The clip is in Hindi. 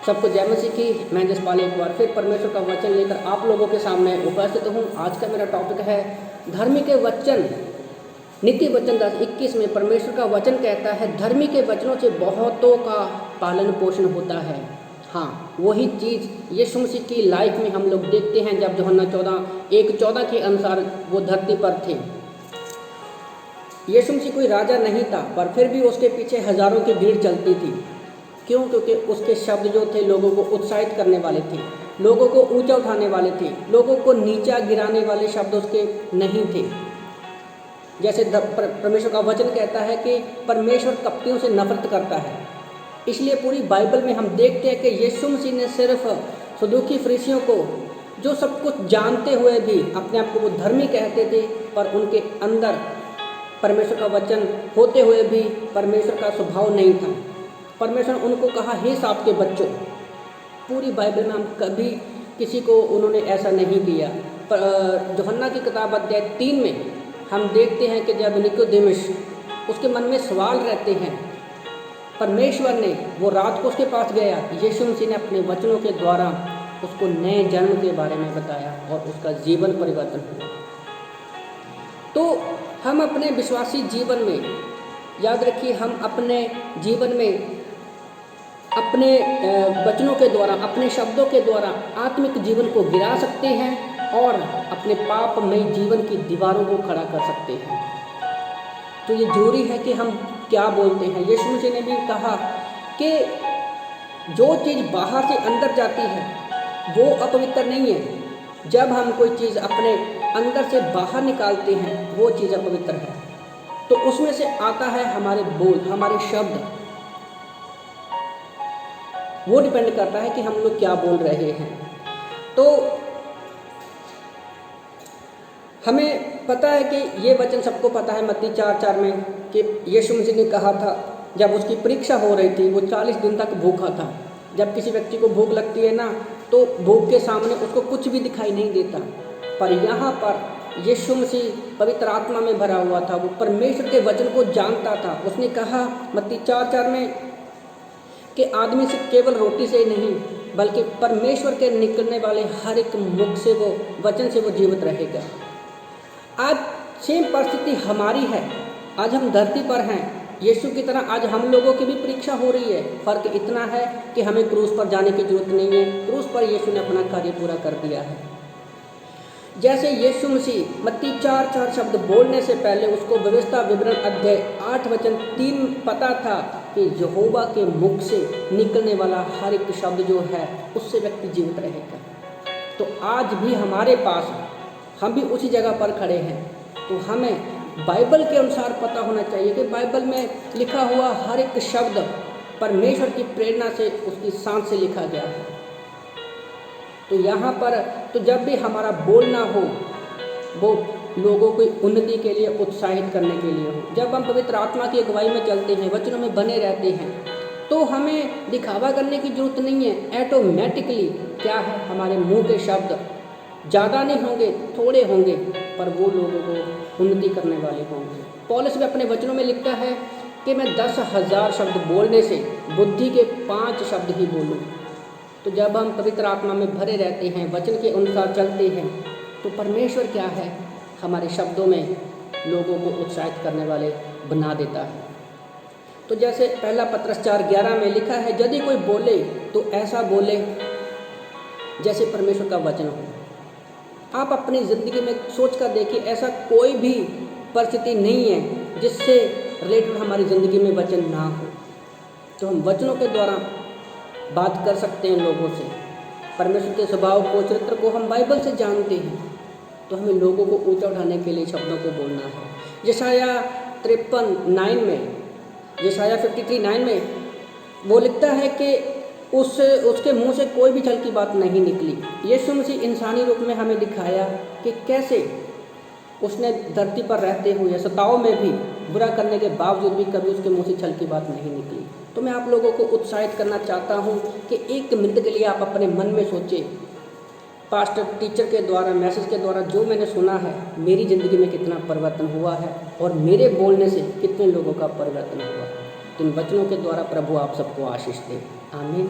सबको जय मसीह की। मैं जसपाल एक बार फिर परमेश्वर का वचन लेकर आप लोगों के सामने उपस्थित हूँ। आज का मेरा टॉपिक है धर्मी के वचन। नीति वचन 10:21 में परमेश्वर का वचन कहता है, धर्मी के वचनों से बहुतों का पालन पोषण होता है। हाँ, वही चीज़ यीशु मसीह की लाइफ में हम लोग देखते हैं। जब यूहन्ना 14:1-14 के अनुसार वो धरती पर थे, यीशु मसीह कोई राजा नहीं था, पर फिर भी उसके पीछे हजारों की भीड़ चलती थी। क्यों? क्योंकि उसके शब्द जो थे लोगों को उत्साहित करने वाले थे, लोगों को ऊंचा उठाने वाले थे, लोगों को नीचा गिराने वाले शब्द उसके नहीं थे। जैसे परमेश्वर का वचन कहता है कि परमेश्वर कपटियों से नफरत करता है। इसलिए पूरी बाइबल में हम देखते हैं कि यीशु मसीह ने सिर्फ सदूकी फरीसियों को, जो सब कुछ जानते हुए भी अपने आप को वो धर्मी कहते थे, पर उनके अंदर परमेश्वर का वचन होते हुए भी परमेश्वर का स्वभाव नहीं था। परमेश्वर ने उनको कहा, हे सांप के बच्चों। पूरी बाइबल में हम कभी किसी को उन्होंने ऐसा नहीं किया। यूहन्ना की किताब अध्याय 3 में हम देखते हैं कि जब निकोदेमुस, उसके मन में सवाल रहते हैं, परमेश्वर ने वो रात को उसके पास गया, यीशु मसीह ने अपने वचनों के द्वारा उसको नए जन्म के बारे में बताया और उसका जीवन परिवर्तन हुआ। तो हम अपने विश्वासी जीवन में, याद रखिए, हम अपने जीवन में अपने वचनों के द्वारा, अपने शब्दों के द्वारा आत्मिक जीवन को गिरा सकते हैं और अपने पापमय जीवन की दीवारों को खड़ा कर सकते हैं। तो ये जरूरी है कि हम क्या बोलते हैं। यीशु मसीह ने भी कहा कि जो चीज़ बाहर से अंदर जाती है वो अपवित्र नहीं है। जब हम कोई चीज़ अपने अंदर से बाहर निकालते हैं वो चीज़ अपवित्र है। तो उसमें से आता है हमारे बोल, हमारे शब्द। वो डिपेंड करता है कि हम लोग क्या बोल रहे हैं। तो हमें पता है कि ये वचन सबको पता है मत्ती 4:4 में कि यीशु मसीह ने कहा था, जब उसकी परीक्षा हो रही थी, वो 40 दिन तक भूखा था। जब किसी व्यक्ति को भूख लगती है ना, तो भूख के सामने उसको कुछ भी दिखाई नहीं देता। पर यहाँ पर यीशु मसीह पवित्र आत्मा में भरा हुआ था, वो परमेश्वर के वचन को जानता था। उसने कहा मत्ती 4:4 में कि आदमी से केवल रोटी से ही नहीं, बल्कि परमेश्वर के निकलने वाले हर एक मुख से, वो वचन से वो जीवित रहेगा। आज सेम परिस्थिति हमारी है। आज हम धरती पर हैं, यीशु की तरह आज हम लोगों की भी परीक्षा हो रही है। फ़र्क इतना है कि हमें क्रूस पर जाने की जरूरत नहीं है। क्रूस पर यीशु ने अपना कार्य पूरा कर दिया है। जैसे यीशु मसीह मत्ती 4:4 शब्द बोलने से पहले उसको व्यवस्था विवरण अध्याय 8:3 पता था कि यहोवा के मुख से निकलने वाला हर एक शब्द जो है उससे व्यक्ति जीवित रहेगा। तो आज भी हमारे पास, हम भी उसी जगह पर खड़े हैं। तो हमें बाइबल के अनुसार पता होना चाहिए कि बाइबल में लिखा हुआ हर एक शब्द परमेश्वर की प्रेरणा से, उसकी सांस से लिखा गया है। तो यहाँ पर तो जब भी हमारा बोलना हो वो लोगों की उन्नति के लिए, उत्साहित करने के लिए हो। जब हम पवित्र आत्मा की अगुवाई में चलते हैं, वचनों में बने रहते हैं, तो हमें दिखावा करने की जरूरत नहीं है। ऑटोमेटिकली क्या है, हमारे मुंह के शब्द ज़्यादा नहीं होंगे, थोड़े होंगे, पर वो लोगों को उन्नति करने वाले होंगे। पौलुस भी अपने वचनों में लिखता है कि मैं 10,000 शब्द बोलने से बुद्धि के 5 शब्द ही बोलूँ। तो जब हम पवित्र आत्मा में भरे रहते हैं, वचन के अनुसार चलते हैं, तो परमेश्वर क्या है, हमारे शब्दों में लोगों को उत्साहित करने वाले बना देता है। तो जैसे पहला पत्रस 4:11 में लिखा है, यदि कोई बोले तो ऐसा बोले जैसे परमेश्वर का वचन हो। आप अपनी ज़िंदगी में सोच कर देखिए, ऐसा कोई भी परिस्थिति नहीं है जिससे रिलेटेड हमारी ज़िंदगी में वचन ना हो। तो हम वचनों के द्वारा बात कर सकते हैं लोगों से। परमेश्वर के स्वभाव को, चरित्र को हम बाइबल से जानते हैं। तो हमें लोगों को ऊंचा उठाने के लिए शब्दों को बोलना है। यशाया 53:9 में, यशाया 53:9 में वो लिखता है कि उसके मुंह से कोई भी छल की बात नहीं निकली। यीशु मसीह इंसानी रूप में हमें दिखाया कि कैसे उसने धरती पर रहते हुए सताओं में भी, बुरा करने के बावजूद भी कभी उसके मुंह से छल की बात नहीं निकली। तो मैं आप लोगों को उत्साहित करना चाहता हूं कि 1 मिनट के लिए आप अपने मन में सोचें, पास्टर टीचर के द्वारा, मैसेज के द्वारा जो मैंने सुना है, मेरी ज़िंदगी में कितना परिवर्तन हुआ है और मेरे बोलने से कितने लोगों का परिवर्तन हुआ है। तो इन वचनों के द्वारा प्रभु आप सबको आशीष दे। आमीन।